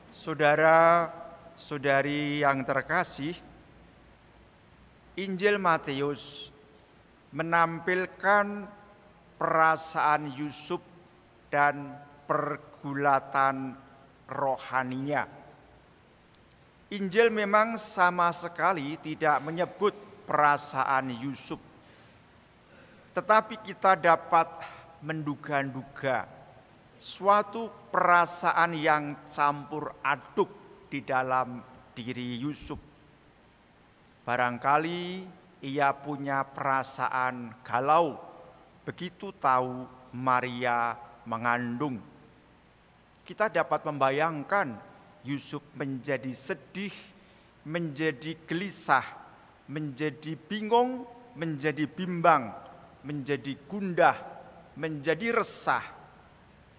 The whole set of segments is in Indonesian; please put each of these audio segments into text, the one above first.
Saudara-saudari yang terkasih, Injil Matius menampilkan perasaan Yusuf dan pergulatan rohaninya. Injil memang sama sekali tidak menyebut perasaan Yusuf, tetapi kita dapat menduga-duga suatu perasaan yang campur aduk di dalam diri Yusuf. Barangkali ia punya perasaan galau begitu tahu Maria mengandung. Kita dapat membayangkan Yusuf menjadi sedih, menjadi gelisah, menjadi bingung, menjadi bimbang, menjadi gundah, menjadi resah.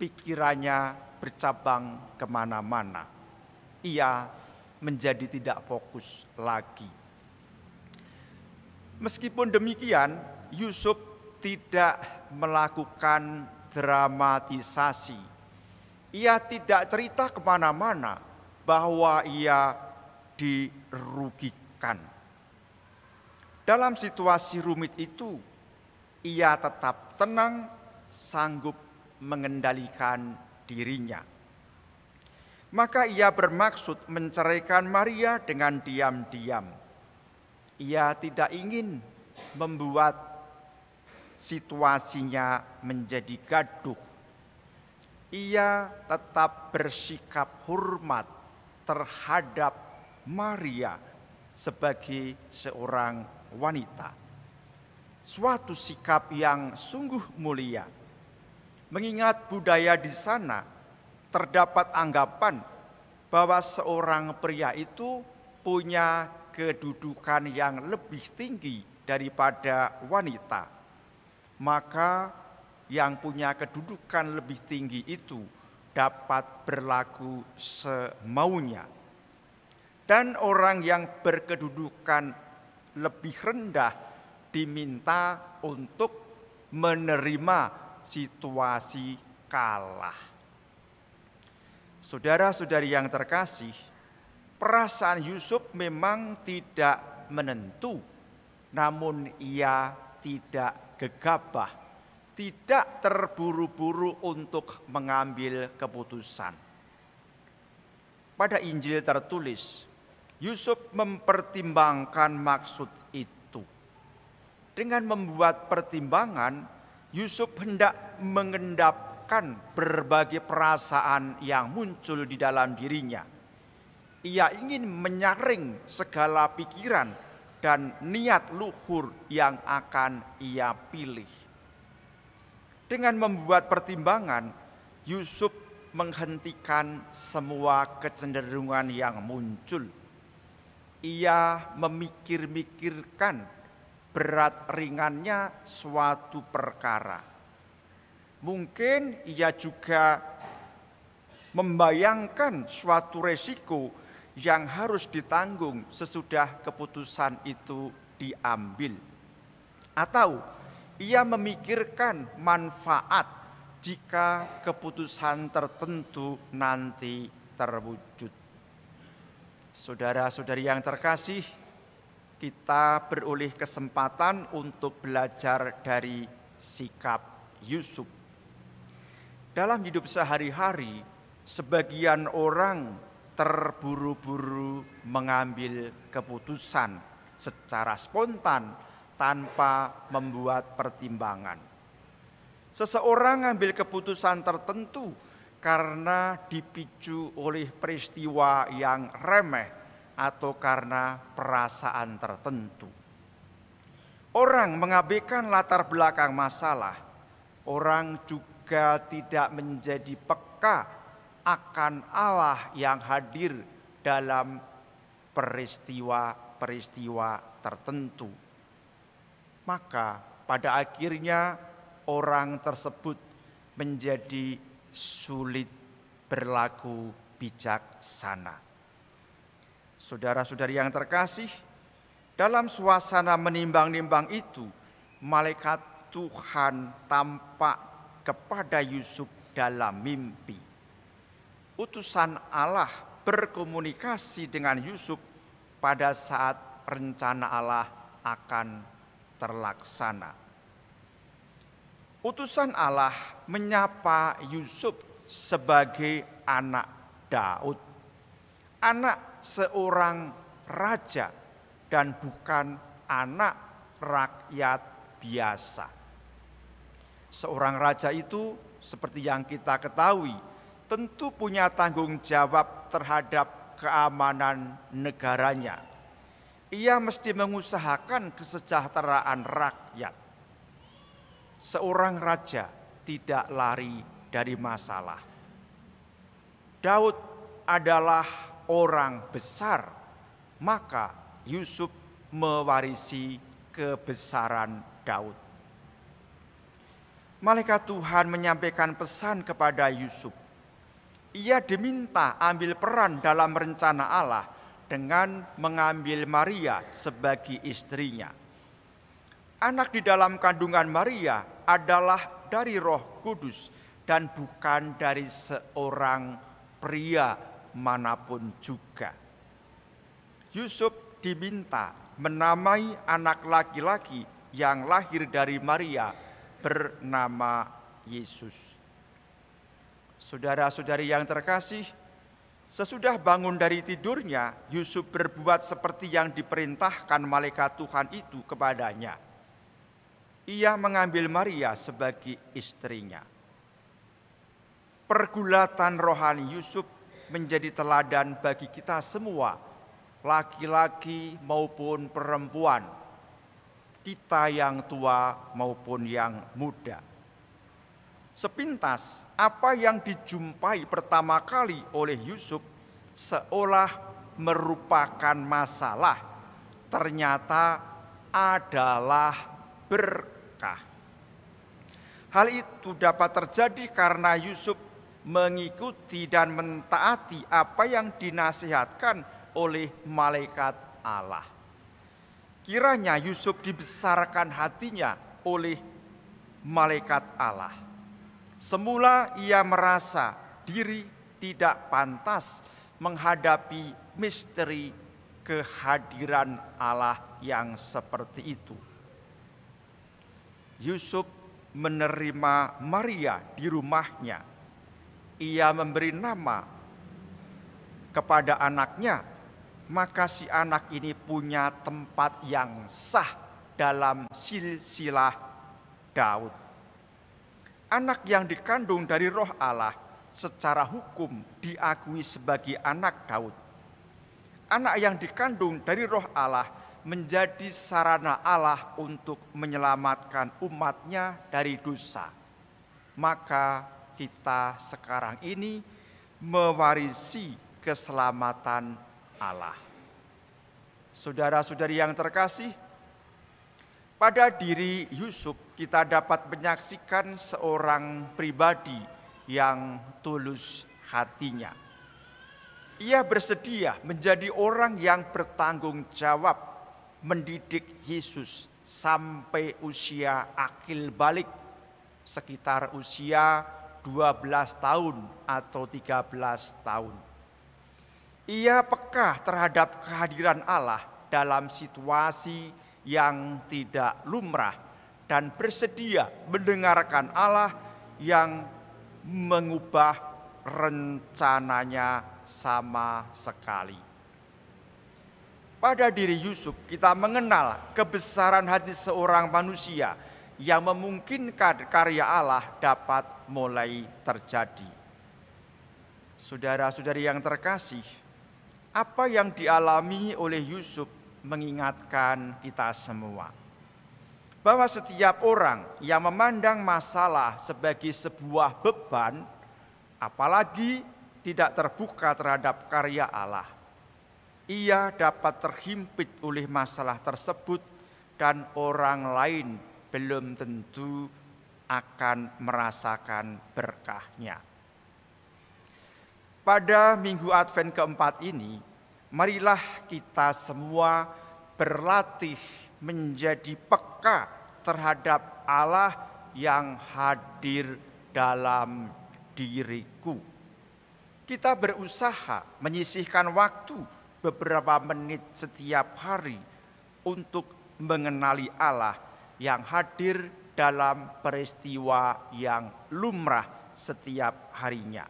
Pikirannya bercabang kemana-mana. Ia menjadi tidak fokus lagi. Meskipun demikian, Yusuf tidak melakukan dramatisasi. Ia tidak cerita kemana-mana bahwa ia dirugikan. Dalam situasi rumit itu, ia tetap tenang, sanggup mengendalikan dirinya. Maka ia bermaksud menceraikan Maria dengan diam-diam. Ia tidak ingin membuat situasinya menjadi gaduh. Ia tetap bersikap hormat terhadap Maria sebagai seorang wanita. Suatu sikap yang sungguh mulia. Mengingat budaya di sana terdapat anggapan bahwa seorang pria itu punya kedudukan yang lebih tinggi daripada wanita. Maka yang punya kedudukan lebih tinggi itu dapat berlaku semaunya. Dan orang yang berkedudukan lebih rendah diminta untuk menerima situasi kalah. Saudara-saudari yang terkasih, perasaan Yusuf memang tidak menentu, namun ia tidak gegabah, tidak terburu-buru untuk mengambil keputusan. Pada Injil tertulis, Yusuf mempertimbangkan maksud itu. Dengan membuat pertimbangan, Yusuf hendak mengendapkan berbagai perasaan yang muncul di dalam dirinya. Ia ingin menyaring segala pikiran dan niat luhur yang akan ia pilih. Dengan membuat pertimbangan, Yusuf menghentikan semua kecenderungan yang muncul. Ia memikir-mikirkan berat ringannya suatu perkara. Mungkin ia juga membayangkan suatu resiko yang harus ditanggung sesudah keputusan itu diambil. Atau ia memikirkan manfaat jika keputusan tertentu nanti terwujud. Saudara-saudari yang terkasih, kita beroleh kesempatan untuk belajar dari sikap Yusuf. Dalam hidup sehari-hari, sebagian orang terburu-buru mengambil keputusan secara spontan tanpa membuat pertimbangan. Seseorang ambil keputusan tertentu karena dipicu oleh peristiwa yang remeh atau karena perasaan tertentu. Orang mengabaikan latar belakang masalah. Orang juga tidak menjadi peka akan Allah yang hadir dalam peristiwa-peristiwa tertentu. Maka pada akhirnya orang tersebut menjadi sulit berlaku bijaksana. Saudara-saudari yang terkasih, dalam suasana menimbang-nimbang itu, malaikat Tuhan tampak kepada Yusuf dalam mimpi. Utusan Allah berkomunikasi dengan Yusuf pada saat rencana Allah akan terlaksana. Utusan Allah menyapa Yusuf sebagai anak Daud, anak seorang raja dan bukan anak rakyat biasa. Seorang raja itu seperti yang kita ketahui tentu punya tanggung jawab terhadap keamanan negaranya. Ia mesti mengusahakan kesejahteraan rakyat. Seorang raja tidak lari dari masalah. Daud adalah orang besar, maka Yusuf mewarisi kebesaran Daud. Malaikat Tuhan menyampaikan pesan kepada Yusuf. Ia diminta ambil peran dalam rencana Allah dengan mengambil Maria sebagai istrinya. Anak di dalam kandungan Maria adalah dari Roh Kudus dan bukan dari seorang pria manapun juga. Yusuf diminta menamai anak laki-laki yang lahir dari Maria bernama Yesus. Saudara-saudari yang terkasih, sesudah bangun dari tidurnya, Yusuf berbuat seperti yang diperintahkan malaikat Tuhan itu kepadanya. Ia mengambil Maria sebagai istrinya. Pergulatan rohani Yusuf menjadi teladan bagi kita semua, laki-laki maupun perempuan, kita yang tua maupun yang muda. Sepintas apa yang dijumpai pertama kali oleh Yusuf seolah merupakan masalah, ternyata adalah berkah. Hal itu dapat terjadi karena Yusuf mengikuti dan mentaati apa yang dinasihatkan oleh malaikat Allah. Kiranya Yusuf dibesarkan hatinya oleh malaikat Allah. Semula ia merasa diri tidak pantas menghadapi misteri kehadiran Allah yang seperti itu. Yusuf menerima Maria di rumahnya. Ia memberi nama kepada anaknya, maka si anak ini punya tempat yang sah dalam silsilah Daud. Anak yang dikandung dari Roh Allah secara hukum diakui sebagai anak Daud. Anak yang dikandung dari Roh Allah menjadi sarana Allah untuk menyelamatkan umatnya dari dosa. Maka kita sekarang ini mewarisi keselamatan Allah. Saudara-saudari yang terkasih, pada diri Yusuf kita dapat menyaksikan seorang pribadi yang tulus hatinya. Ia bersedia menjadi orang yang bertanggung jawab mendidik Yesus sampai usia akil balik, sekitar usia 12 tahun atau 13 tahun. Ia peka terhadap kehadiran Allah dalam situasi yang tidak lumrah dan bersedia mendengarkan Allah yang mengubah rencananya sama sekali. Pada diri Yusuf kita mengenal kebesaran hati seorang manusia yang memungkinkan karya Allah dapat mulai terjadi. Saudara-saudari yang terkasih, apa yang dialami oleh Yusuf mengingatkan kita semua bahwa setiap orang yang memandang masalah sebagai sebuah beban, apalagi tidak terbuka terhadap karya Allah, ia dapat terhimpit oleh masalah tersebut dan orang lain belum tentu akan merasakan berkahnya. Pada minggu Advent keempat ini, marilah kita semua berlatih menjadi peka terhadap Allah yang hadir dalam diriku. Kita berusaha menyisihkan waktu beberapa menit setiap hari untuk mengenali Allah yang hadir dalam peristiwa yang lumrah setiap harinya.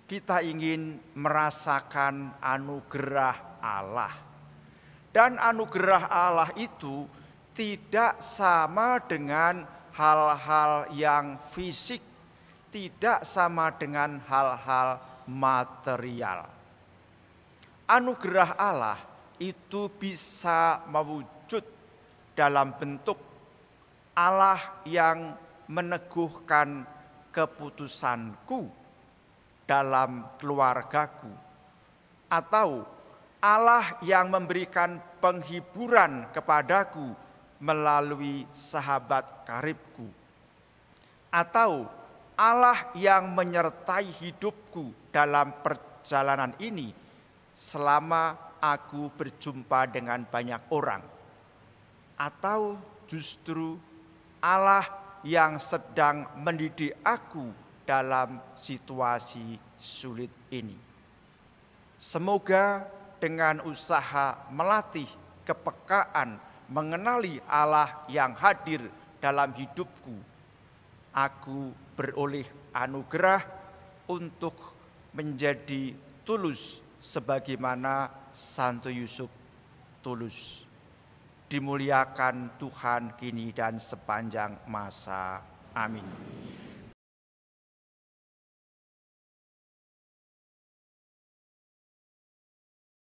Kita ingin merasakan anugerah Allah. Dan anugerah Allah itu tidak sama dengan hal-hal yang fisik, tidak sama dengan hal-hal material. Anugerah Allah itu bisa mewujud dalam bentuk Allah yang meneguhkan keputusanku dalam keluargaku, atau Allah yang memberikan penghiburan kepadaku melalui sahabat karibku, atau Allah yang menyertai hidupku dalam perjalanan ini selama aku berjumpa dengan banyak orang, atau justru Allah yang sedang mendidik aku dalam situasi sulit ini. Semoga dengan usaha melatih kepekaan mengenali Allah yang hadir dalam hidupku, aku beroleh anugerah untuk menjadi tulus sebagaimana Santo Yusuf tulus. Dimuliakan Tuhan kini dan sepanjang masa. Amin.